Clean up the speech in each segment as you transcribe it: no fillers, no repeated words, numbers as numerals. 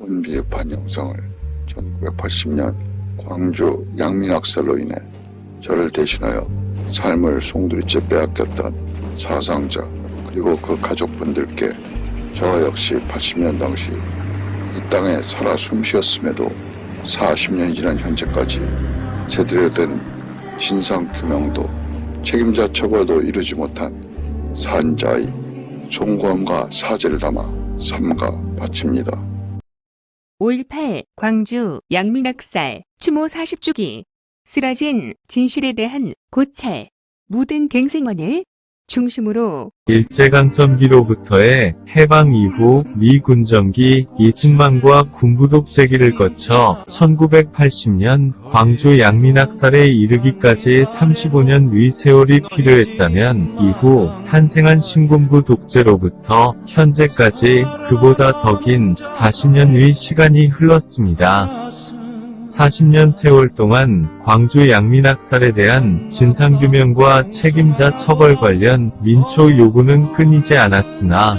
혼비흡한 영상을 1980년 광주 양민학살로 인해 저를 대신하여 삶을 송두리째 빼앗겼던 사상자 그리고 그 가족분들께 저 역시 80년 당시 이 땅에 살아 숨쉬었음에도 40년이 지난 현재까지 제대로 된 진상규명도 책임자 처벌도 이루지 못한 산자의 송구함과 사죄를 담아 삼가 바칩니다. 5.18 광주 양민학살 추모 40주기 쓰러진 진실에 대한 고찰 묻은 갱생원을 중심으로 일제강점기로부터의 해방 이후 미 군정기 이승만과 군부 독재기를 거쳐 1980년 광주 양민학살에 이르기까지 35년의 세월이 필요했다면 이후 탄생한 신군부 독재로부터 현재까지 그보다 더 긴 40년의 시간이 흘렀습니다. 40년 세월 동안 광주 양민학살에 대한 진상규명과 책임자 처벌 관련 민초 요구는 끊이지 않았으나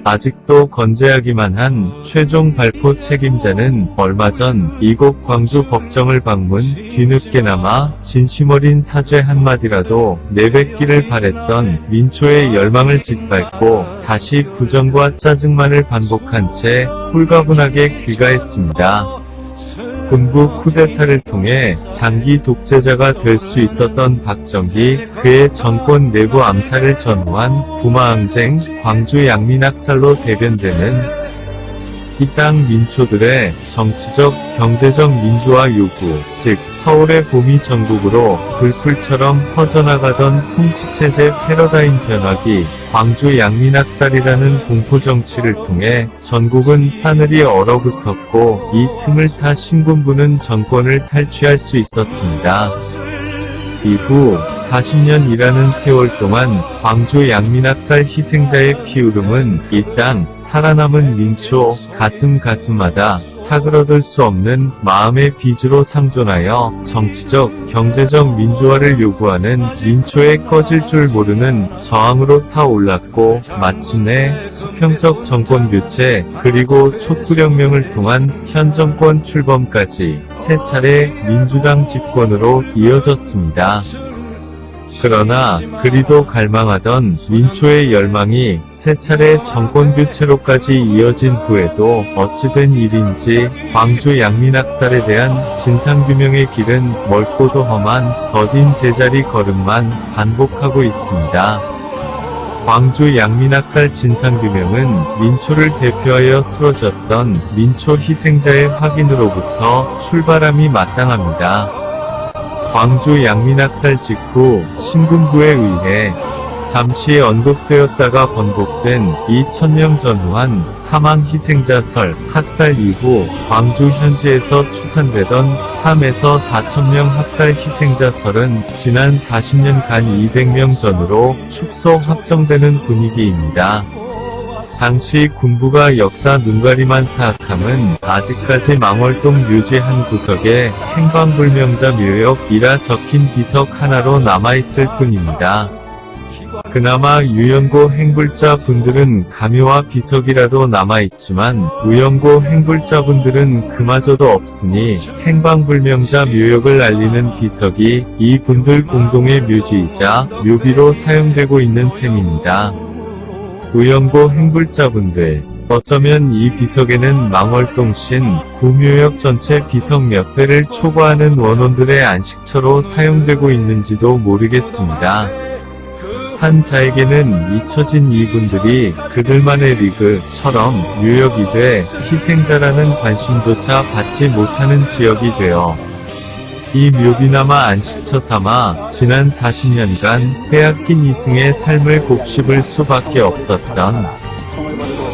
아직도 건재하기만 한 최종 발포 책임자는 얼마 전 이곳 광주 법정을 방문 뒤늦게나마 진심 어린 사죄 한마디라도 내뱉기를 바랬던 민초의 열망을 짓밟고 다시 부정과 짜증만을 반복한 채 홀가분하게 귀가했습니다. 군부 쿠데타를 통해 장기 독재자가 될 수 있었던 박정희, 그의 정권 내부 암살을 전후한 부마항쟁, 광주 양민학살로 대변되는 이 땅 민초들의 정치적, 경제적 민주화 요구, 즉 서울의 봄이 전국으로 불풀처럼 퍼져나가던 통치체제 패러다임 변화기, 광주 양민학살이라는 공포정치를 통해 전국은 싸늘히 얼어붙었고 이 틈을 타 신군부는 정권을 탈취할 수 있었습니다. 이후 40년이라는 세월 동안 광주 양민학살 희생자의 피울음은 이 땅 살아남은 민초 가슴마다 사그러들 수 없는 마음의 빚으로 상존하여 정치적, 경제적 민주화를 요구하는 민초의 꺼질 줄 모르는 저항으로 타올랐고 마침내 수평적 정권교체 그리고 촛불혁명을 통한 현 정권 출범까지 세 차례 민주당 집권으로 이어졌습니다. 그러나 그리도 갈망하던 민초의 열망이 세 차례 정권교체로까지 이어진 후에도 어찌된 일인지 광주 양민학살에 대한 진상규명의 길은 멀고도 험한 더딘 제자리 걸음만 반복하고 있습니다. 광주 양민학살 진상규명은 민초를 대표하여 쓰러졌던 민초 희생자의 확인으로부터 출발함이 마땅합니다. 광주 양민학살 직후 신군부에 의해 잠시 언급되었다가 번복된 2000명 전후한 사망 희생자 설, 학살 이후 광주 현지에서 추산되던 3에서 4,000명 학살 희생자 설은 지난 40년간 200명 전후로 축소 확정되는 분위기입니다. 당시 군부가 역사 눈가리만 사악함은 아직까지 망월동 묘지 한 구석에 행방불명자 묘역이라 적힌 비석 하나로 남아있을 뿐입니다. 그나마 유연고 행불자 분들은 가묘와 비석이라도 남아있지만 무연고 행불자 분들은 그마저도 없으니 행방불명자 묘역을 알리는 비석이 이 분들 공동의 묘지이자 묘비로 사용되고 있는 셈입니다. 무연고 행불자분들, 어쩌면 이 비석에는 망월동신, 구묘역 전체 비석 몇 대를 초과하는 원혼들의 안식처로 사용되고 있는지도 모르겠습니다. 산자에게는 잊혀진 이분들이 그들만의 리그처럼 묘역이 돼 희생자라는 관심조차 받지 못하는 지역이 되어 이 묘비나마 안식처 삼아 지난 40년간 빼앗긴 이승의 삶을 곱씹을 수밖에 없었던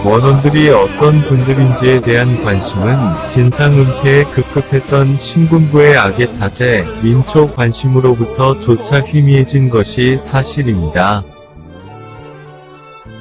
원혼들이 어떤 분들인지에 대한 관심은 진상은폐에 급급했던 신군부의 악의 탓에 민초 관심으로부터 조차 희미해진 것이 사실입니다.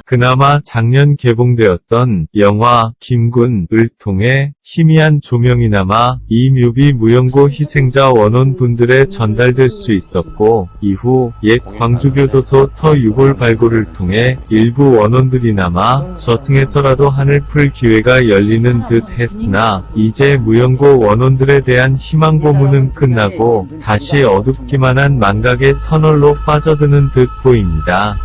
그나마 작년 개봉되었던 영화 김군을 통해 희미한 조명이나마 이 묘비 무연고 희생자 원혼분들에 전달될 수 있었고, 이후 옛 광주교도소 터 유골 발굴을 통해 일부 원혼들이나마 저승에서라도 한을 풀 기회가 열리는 듯 했으나, 이제 무연고 원혼들에 대한 희망 고문은 끝나고 다시 어둡기만 한 망각의 터널로 빠져드는 듯 보입니다.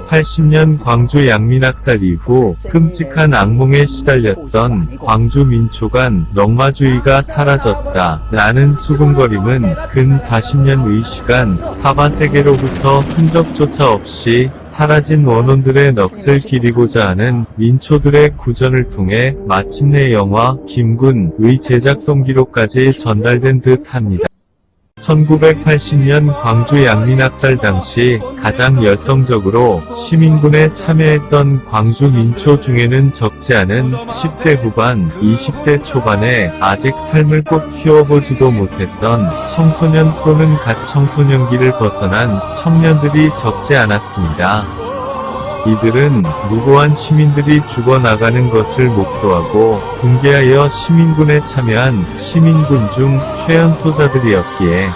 80년 광주 양민학살 이후 끔찍한 악몽에 시달렸던 광주 민초간 넉마주의가 사라졌다 라는 수군거림은 근 40년의 시간 사바세계로부터 흔적조차 없이 사라진 원혼들의 넋을 기리고자 하는 민초들의 구전을 통해 마침내 영화 김군의 제작 동기로까지 전달된 듯합니다. 1980년 광주 양민학살 당시 가장 열성적으로 시민군에 참여했던 광주 민초 중에는 적지 않은 10대 후반, 20대 초반에 아직 삶을 꽃 피워보지도 못했던 청소년 또는 갓 청소년기를 벗어난 청년들이 적지 않았습니다. 이들은 무고한 시민들이 죽어나가는 것을 목도하고 분개하여 시민군에 참여한 시민군 중 최연소자들이었기에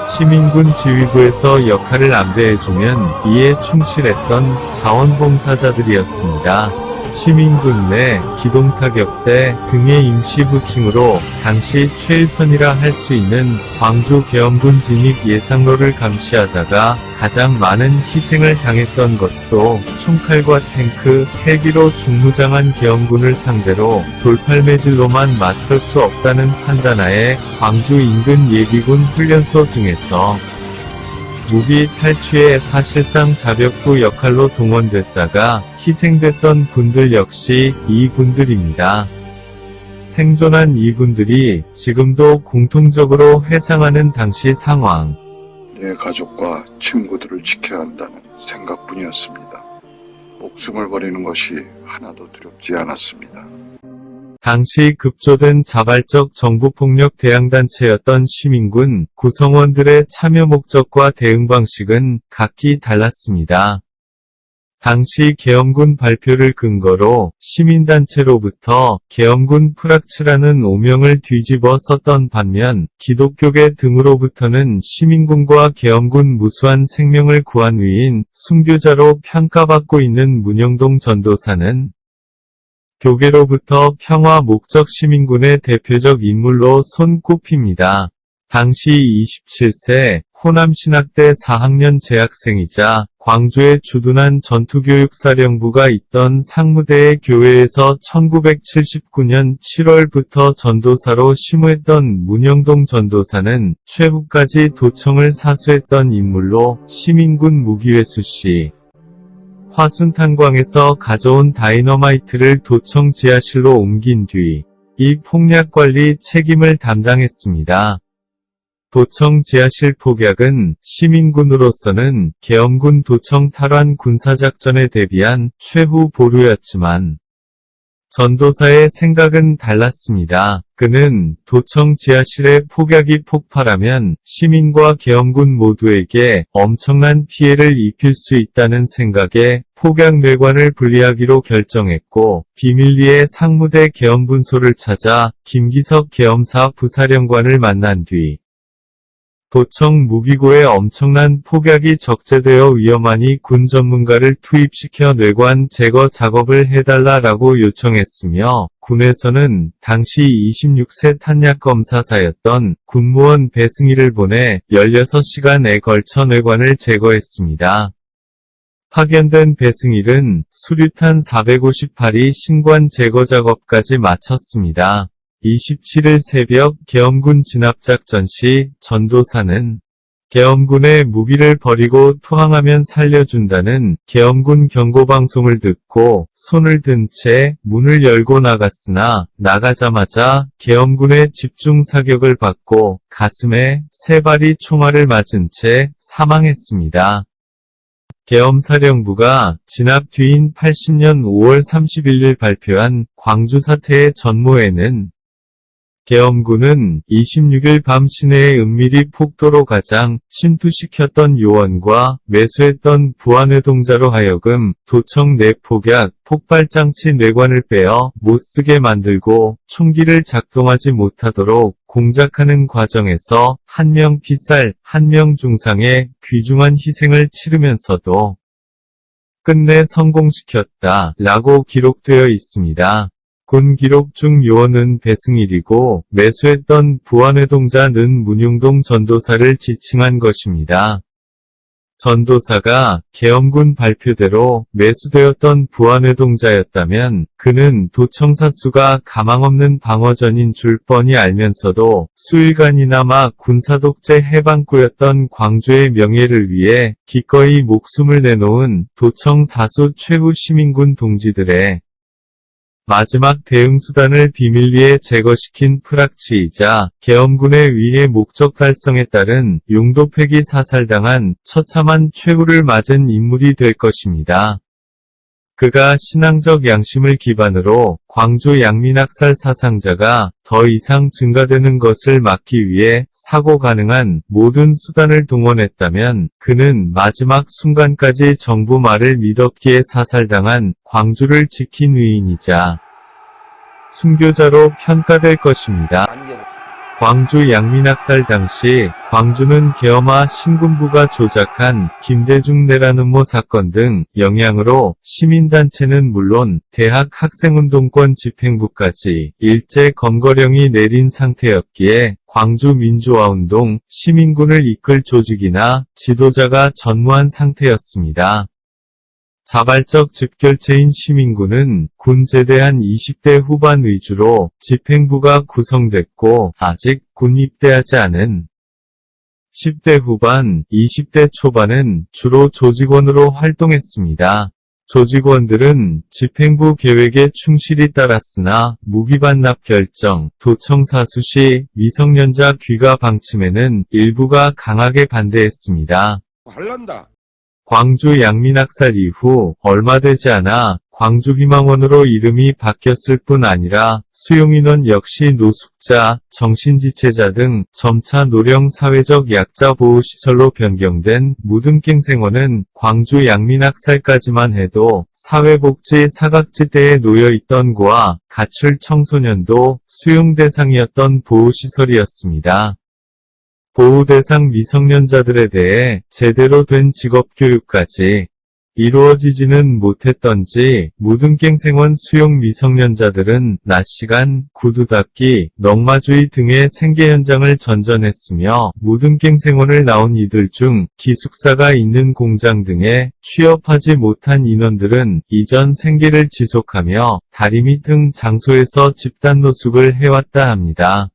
시민군 지휘부에서 역할을 안배해주면 이에 충실했던 자원봉사자들이었습니다. 시민군 내 기동타격대 등의 임시 부칭으로 당시 최일선이라 할 수 있는 광주 계엄군 진입 예상로를 감시하다가 가장 많은 희생을 당했던 것도 총칼과 탱크, 헬기로 중무장한 계엄군을 상대로 돌팔매질로만 맞설 수 없다는 판단하에 광주 인근 예비군 훈련소 등에서 무기 탈취에 사실상 자력부 역할로 동원됐다가 희생됐던 분들 역시 이분들입니다. 생존한 이분들이 지금도 공통적으로 회상하는 당시 상황. 내 가족과 친구들을 지켜야 한다는 생각뿐이었습니다. 목숨을 버리는 것이 하나도 두렵지 않았습니다. 당시 급조된 자발적 정부폭력 대항단체였던 시민군 구성원들의 참여 목적과 대응 방식은 각기 달랐습니다. 당시 계엄군 발표를 근거로 시민단체로부터 계엄군 프락츠라는 오명을 뒤집어 썼던 반면 기독교계 등으로부터는 시민군과 계엄군 무수한 생명을 구한 위인 순교자로 평가받고 있는 문영동 전도사는 교계로부터 평화 목적 시민군의 대표적 인물로 손꼽힙니다. 당시 27세 호남신학대 4학년 재학생이자 광주의 주둔한 전투교육사령부가 있던 상무대의 교회에서 1979년 7월부터 전도사로 심우했던 문영동 전도사는 최후까지 도청을 사수했던 인물로 시민군 무기회수 시 화순탄광에서 가져온 다이너마이트를 도청 지하실로 옮긴 뒤 이 폭력관리 책임을 담당했습니다. 도청 지하실 폭약은 시민군으로서는 계엄군 도청 탈환 군사작전에 대비한 최후 보루였지만 전도사의 생각은 달랐습니다. 그는 도청 지하실의 폭약이 폭발하면 시민과 계엄군 모두에게 엄청난 피해를 입힐 수 있다는 생각에 폭약 뇌관을 분리하기로 결정했고 비밀리에 상무대 계엄분소를 찾아 김기석 계엄사 부사령관을 만난 뒤 도청 무기고에 엄청난 폭약이 적재되어 위험하니 군 전문가를 투입시켜 뇌관 제거 작업을 해달라라고 요청했으며 군에서는 당시 26세 탄약검사사였던 군무원 배승희를 보내 16시간에 걸쳐 뇌관을 제거했습니다. 파견된 배승일은 수류탄 458이 신관 제거 작업까지 마쳤습니다. 27일 새벽 계엄군 진압작전 시 전도사는 계엄군의 무기를 버리고 투항하면 살려준다는 계엄군 경고방송을 듣고 손을 든 채 문을 열고 나갔으나 나가자마자 계엄군의 집중사격을 받고 가슴에 3발이 총알을 맞은 채 사망했습니다. 계엄사령부가 진압 뒤인 80년 5월 31일 발표한 광주 사태의 전모에는 계엄군은 26일 밤 시내에 은밀히 폭도로 가장 침투시켰던 요원과 매수했던 부안회동자로 하여금 도청 내 폭약, 폭발장치 뇌관을 빼어 못쓰게 만들고 총기를 작동하지 못하도록 공작하는 과정에서 한 명 피살, 한 명 중상의 귀중한 희생을 치르면서도 끝내 성공시켰다 라고 기록되어 있습니다. 군 기록 중 요원은 배승일이고 매수했던 부안회동자는 문용동 전도사를 지칭한 것입니다. 전도사가 계엄군 발표대로 매수되었던 부안회동자였다면 그는 도청사수가 가망없는 방어전인 줄 뻔히 알면서도 수일간이나마 군사독재 해방구였던 광주의 명예를 위해 기꺼이 목숨을 내놓은 도청사수 최후 시민군 동지들의 마지막 대응수단을 비밀리에 제거시킨 프락치이자 계엄군의 위해 목적 달성에 따른 용도 폐기 사살당한 처참한 최후를 맞은 인물이 될 것입니다. 그가 신앙적 양심을 기반으로 광주 양민학살 사상자가 더 이상 증가되는 것을 막기 위해 사고 가능한 모든 수단을 동원했다면 그는 마지막 순간까지 정부 말을 믿었기에 사살당한 광주를 지킨 의인이자 순교자로 평가될 것입니다. 광주 양민학살 당시 광주는 계엄하 신군부가 조작한 김대중 내란음모 사건 등 영향으로 시민단체는 물론 대학 학생운동권 집행부까지 일제 검거령이 내린 상태였기에 광주 민주화운동, 시민군을 이끌 조직이나 지도자가 전무한 상태였습니다. 자발적 집결체인 시민군은 군 제대한 20대 후반 위주로 집행부가 구성됐고 아직 군 입대하지 않은 10대 후반, 20대 초반은 주로 조직원으로 활동했습니다. 조직원들은 집행부 계획에 충실히 따랐으나 무기 반납 결정, 도청사수 시 미성년자 귀가 방침에는 일부가 강하게 반대했습니다. 광주 양민학살 이후 얼마 되지 않아 광주희망원으로 이름이 바뀌었을 뿐 아니라 수용인원 역시 노숙자, 정신지체자 등 점차 노령 사회적 약자 보호시설로 변경된 무등갱생원은 광주 양민학살까지만 해도 사회복지 사각지대에 놓여있던 고아, 가출 청소년도 수용 대상이었던 보호시설이었습니다. 보호대상 미성년자들에 대해 제대로 된 직업교육까지 이루어지지는 못했던지 무등갱생원 수용 미성년자들은 낮 시간, 구두 닦기, 넝마주의 등의 생계 현장을 전전했으며 무등갱생원을 나온 이들 중 기숙사가 있는 공장 등에 취업하지 못한 인원들은 이전 생계를 지속하며 다리미 등 장소에서 집단 노숙을 해왔다 합니다.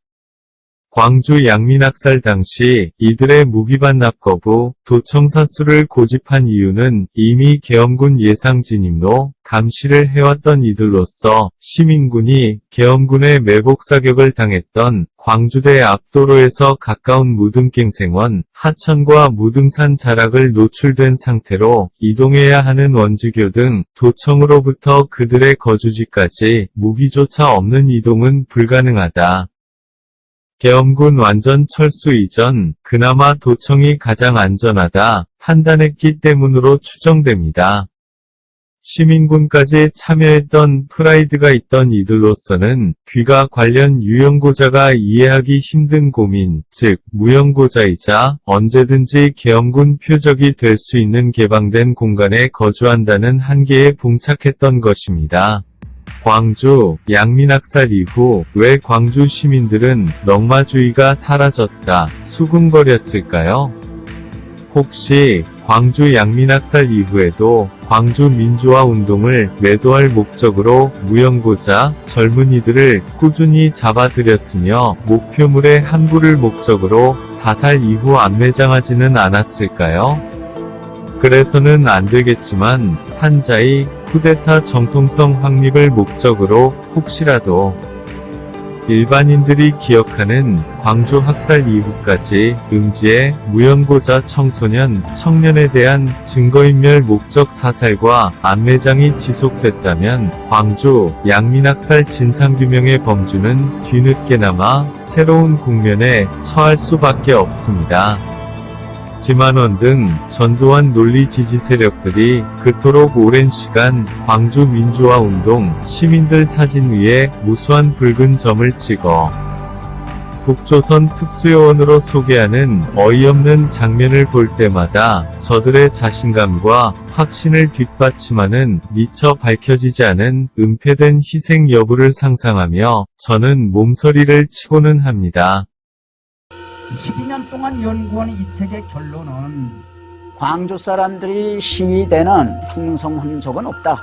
광주 양민학살 당시 이들의 무기 반납 거부, 도청사수를 고집한 이유는 이미 계엄군 예상 진입로, 감시를 해왔던 이들로서 시민군이 계엄군의 매복 사격을 당했던 광주대 앞도로에서 가까운 무등갱생원, 하천과 무등산 자락을 노출된 상태로 이동해야 하는 원주교 등 도청으로부터 그들의 거주지까지 무기조차 없는 이동은 불가능하다. 계엄군 완전 철수 이전 그나마 도청이 가장 안전하다 판단했기 때문으로 추정됩니다. 시민군까지 참여했던 프라이드가 있던 이들로서는 귀가 관련 유형고자가 이해하기 힘든 고민, 즉 무형고자이자 언제든지 계엄군 표적이 될 수 있는 개방된 공간에 거주한다는 한계에 봉착했던 것입니다. 광주, 양민학살 이후 왜 광주 시민들은 넝마주의가 사라졌다, 수군거렸을까요? 혹시 광주 양민학살 이후에도 광주 민주화 운동을 매도할 목적으로 무형고자, 젊은이들을 꾸준히 잡아들였으며 목표물의 함부를 목적으로 사살 이후 안매장하지는 않았을까요? 그래서는 안되겠지만 산자의 쿠데타 정통성 확립을 목적으로 혹시라도 일반인들이 기억하는 광주 학살 이후까지 음지의 무연고자 청소년, 청년에 대한 증거인멸 목적 사살과 안매장이 지속됐다면 광주 양민학살 진상규명의 범주는 뒤늦게나마 새로운 국면에 처할 수밖에 없습니다. 지만원 등 전두환 논리 지지 세력들이 그토록 오랜 시간 광주 민주화 운동 시민들 사진 위에 무수한 붉은 점을 찍어 북조선 특수요원으로 소개하는 어이없는 장면을 볼 때마다 저들의 자신감과 확신을 뒷받침하는 미처 밝혀지지 않은 은폐된 희생 여부를 상상하며 저는 몸서리를 치고는 합니다. 12년 동안 연구한 이 책의 결론은 광주 사람들이 시위대는 형성한 적은 없다.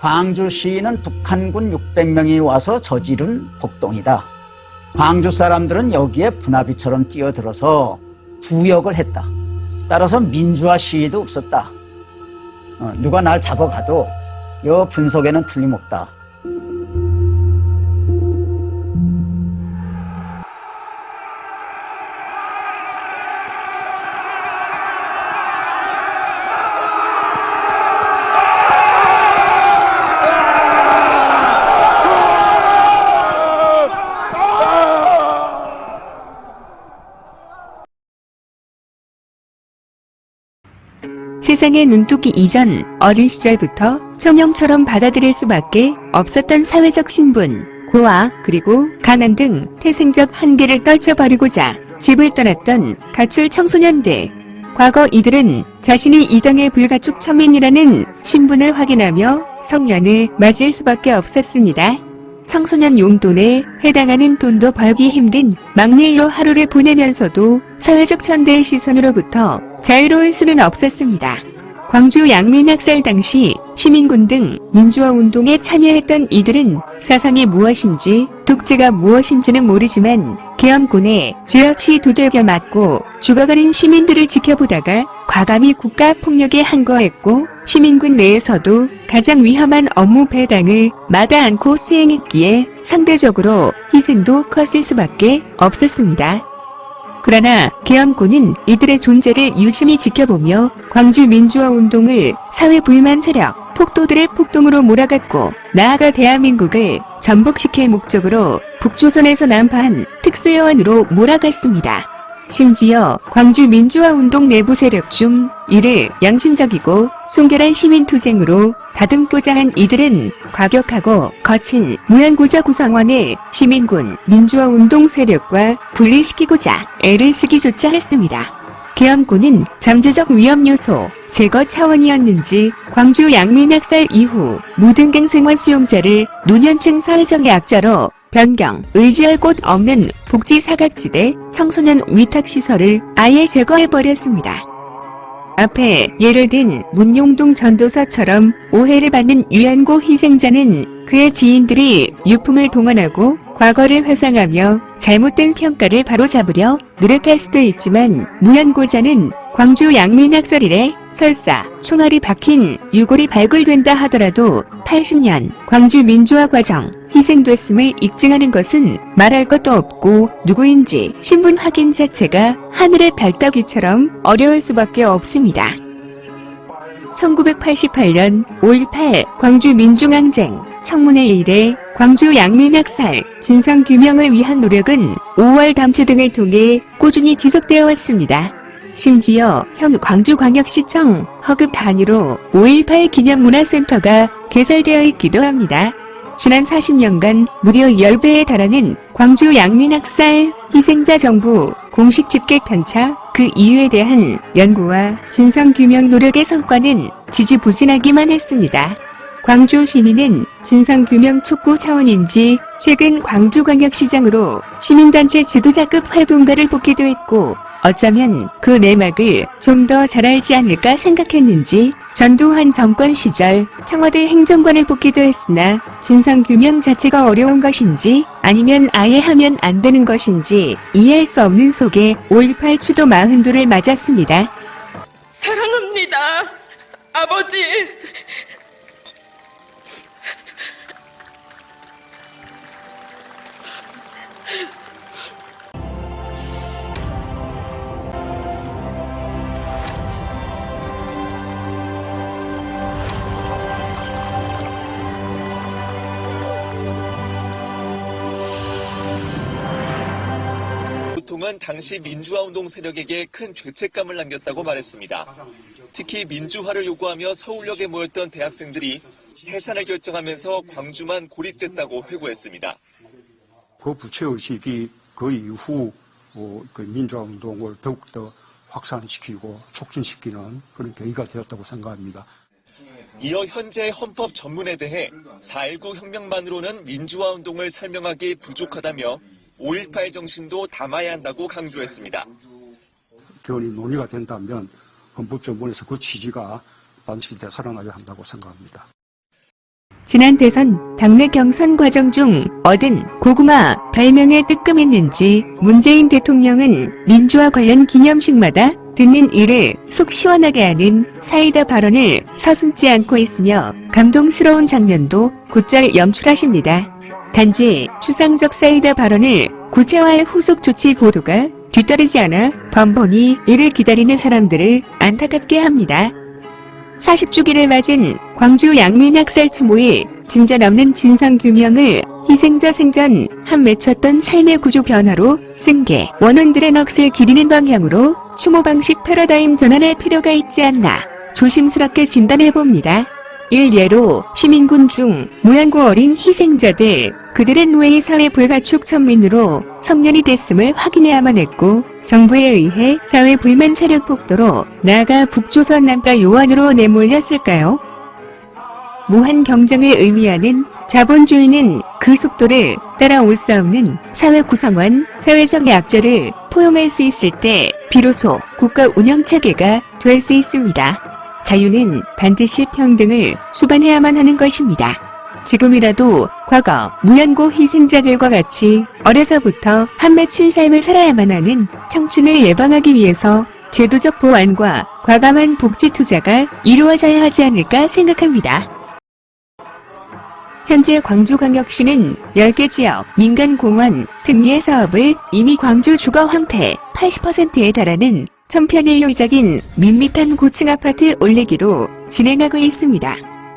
광주 시위는 북한군 600명이 와서 저지른 폭동이다. 광주 사람들은 여기에 분화비처럼 뛰어들어서 부역을 했다. 따라서 민주화 시위도 없었다. 누가 날 잡아가도 이 분석에는 틀림없다. 세상에 눈뜨기 이전 어린 시절부터 청형처럼 받아들일 수밖에 없었던 사회적 신분, 고아, 그리고 가난 등 태생적 한계를 떨쳐버리고자 집을 떠났던 가출 청소년들. 과거 이들은 자신이 이 땅의 불가촉 천민이라는 신분을 확인하며 성년을 맞을 수밖에 없었습니다. 청소년 용돈에 해당하는 돈도 벌기 힘든 막일로 하루를 보내면서도 사회적 천대의 시선으로부터 자유로울 수는 없었습니다. 광주 양민학살 당시 시민군 등 민주화 운동에 참여했던 이들은 사상이 무엇인지 독재가 무엇인지는 모르지만 계엄군에 죄 없이 두들겨 맞고 죽어가는 시민들을 지켜보다가 과감히 국가폭력에 항거했고 시민군 내에서도 가장 위험한 업무 배당을 마다 않고 수행했기에 상대적으로 희생도 컸을 수밖에 없었습니다. 그러나 계엄군은 이들의 존재를 유심히 지켜보며 광주 민주화 운동을 사회 불만 세력, 폭도들의 폭동으로 몰아갔고 나아가 대한민국을 전복시킬 목적으로 북조선에서 난파한 특수요원으로 몰아갔습니다. 심지어 광주 민주화 운동 내부 세력 중 이를 양심적이고 순결한 시민투쟁으로 다듬고자 한 이들은 과격하고 거친 무연고자 구성원을 시민군 민주화 운동 세력과 분리시키고자 애를 쓰기조차 했습니다. 계엄군은 잠재적 위험 요소 제거 차원이었는지 광주 양민학살 이후 모든 갱생활 수용자를 노년층 사회적 약자로 변경, 의지할 곳 없는 복지 사각지대 청소년 위탁시설을 아예 제거해버렸습니다. 앞에 예를 든 문용동 전도사처럼 오해를 받는 유연고 희생자는 그의 지인들이 유품을 동원하고 과거를 회상하며 잘못된 평가를 바로잡으려 노력할 수도 있지만 무연고자는 광주 양민학살 이래 설사 총알이 박힌 유골이 발굴된다 하더라도 80년 광주 민주화 과정 희생됐음을 입증하는 것은 말할 것도 없고 누구인지 신분 확인 자체가 하늘의 별따기처럼 어려울 수밖에 없습니다. 1988년 5.18 광주 민중항쟁 청문회 이래 광주 양민학살 진상규명을 위한 노력은 5월 담체 등을 통해 꾸준히 지속되어 왔습니다. 심지어 현 광주광역시청 허급 단위로 5.18 기념문화센터가 개설되어 있기도 합니다. 지난 40년간 무려 10배에 달하는 광주 양민학살 희생자 정부 공식 집계 편차 그 이유에 대한 연구와 진상규명 노력의 성과는 지지부진하기만 했습니다. 광주 시민은 진상규명 촉구 차원인지 최근 광주광역시장으로 시민단체 지도자급 활동가를 뽑기도 했고 어쩌면 그 내막을 좀 더 잘 알지 않을까 생각했는지 전두환 정권 시절 청와대 행정관을 뽑기도 했으나 진상규명 자체가 어려운 것인지 아니면 아예 하면 안 되는 것인지 이해할 수 없는 속에 5.18 추도 40도를 맞았습니다. 사랑합니다, 아버지. 대통령은 당시 민주화운동 세력에게 큰 죄책감을 남겼다고 말했습니다. 특히 민주화를 요구하며 서울역에 모였던 대학생들이 해산을 결정하면서 광주만 고립됐다고 회고했습니다. 그 부채의식이 그 이후 그 민주화운동을 더욱더 확산시키고 촉진시키는 그런 계기가 되었다고 생각합니다. 이어 현재 헌법 전문에 대해 4.19 혁명만으로는 민주화운동을 설명하기 부족하다며 5.18 정신도 담아야 한다고 강조했습니다. 견이 논의가 된다면 헌법 전문에서 그 취지가 반드시 되살아나야 한다고 생각합니다. 지난 대선 당내 경선 과정 중 얻은 고구마 발명에 뜨끔했는지 문재인 대통령은 민주화 관련 기념식마다 듣는 이를 속 시원하게 하는 사이다 발언을 서슴지 않고 있으며 감동스러운 장면도 곧잘 연출하십니다. 단지 추상적 사이다 발언을 구체화할 후속 조치 보도가 뒤따르지 않아 번번이 이를 기다리는 사람들을 안타깝게 합니다. 40주기를 맞은 광주 양민학살 추모의 진전 없는 진상규명을 희생자 생전 한 맺혔던 삶의 구조 변화로 승계, 원혼들의 넋을 기리는 방향으로 추모 방식 패러다임 전환할 필요가 있지 않나 조심스럽게 진단해봅니다. 일례로 시민군 중 무양고 어린 희생자들, 그들의 노예의 사회 불가촉 천민으로 성년이 됐음을 확인해야만 했고 정부에 의해 사회 불만 세력 폭도로 나아가 북조선 남가 요원으로 내몰렸을까요? 무한 경쟁을 의미하는 자본주의는 그 속도를 따라올 수 없는 사회 구성원, 사회적 약자를 포용할 수 있을 때 비로소 국가 운영체계가 될 수 있습니다. 자유는 반드시 평등을 수반해야만 하는 것입니다. 지금이라도 과거 무연고 희생자들과 같이 어려서부터 한 맺힌 삶을 살아야만 하는 청춘을 예방하기 위해서 제도적 보완과 과감한 복지 투자가 이루어져야 하지 않을까 생각합니다. 현재 광주광역시는 10개 지역 민간공원 특례 사업을 이미 광주 주거 황폐 80%에 달하는 천편일률적인 밋밋한 고층 아파트 올리기로 진행하고 있습니다.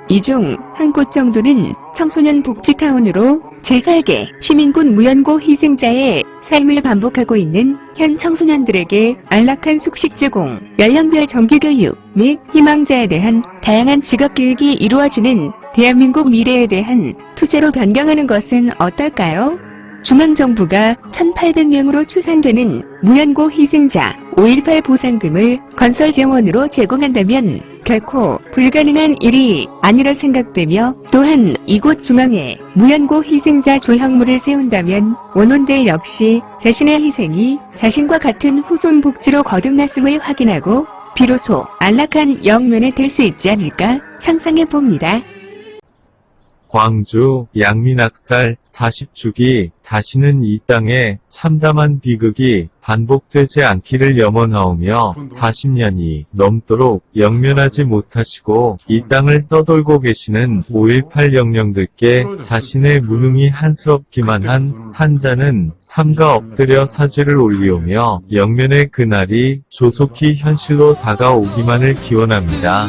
이 중 한 곳 정도는 청소년 복지타운으로 재설계, 시민군 무연고 희생자의 삶을 반복하고 있는 현 청소년들에게 안락한 숙식 제공, 연령별 정규교육 및 희망자에 대한 다양한 직업교육이 이루어지는 대한민국 미래에 대한 투자로 변경하는 것은 어떨까요? 중앙정부가 1,800명으로 추산되는 무연고 희생자 5.18 보상금을 건설 재원으로 제공한다면 결코 불가능한 일이 아니라 생각되며 또한 이곳 중앙에 무연고 희생자 조형물을 세운다면 원혼들 역시 자신의 희생이 자신과 같은 후손 복지로 거듭났음을 확인하고 비로소 안락한 영면에 들 수 있지 않을까 상상해 봅니다. 광주 양민학살 40주기 다시는 이 땅에 참담한 비극이 반복되지 않기를 염원하오며 40년이 넘도록 영면하지 못하시고 이 땅을 떠돌고 계시는 5.18 영령들께 자신의 무능이 한스럽기만 한 산자는 삼가 엎드려 사죄를 올리오며 영면의 그날이 조속히 현실로 다가오기만을 기원합니다.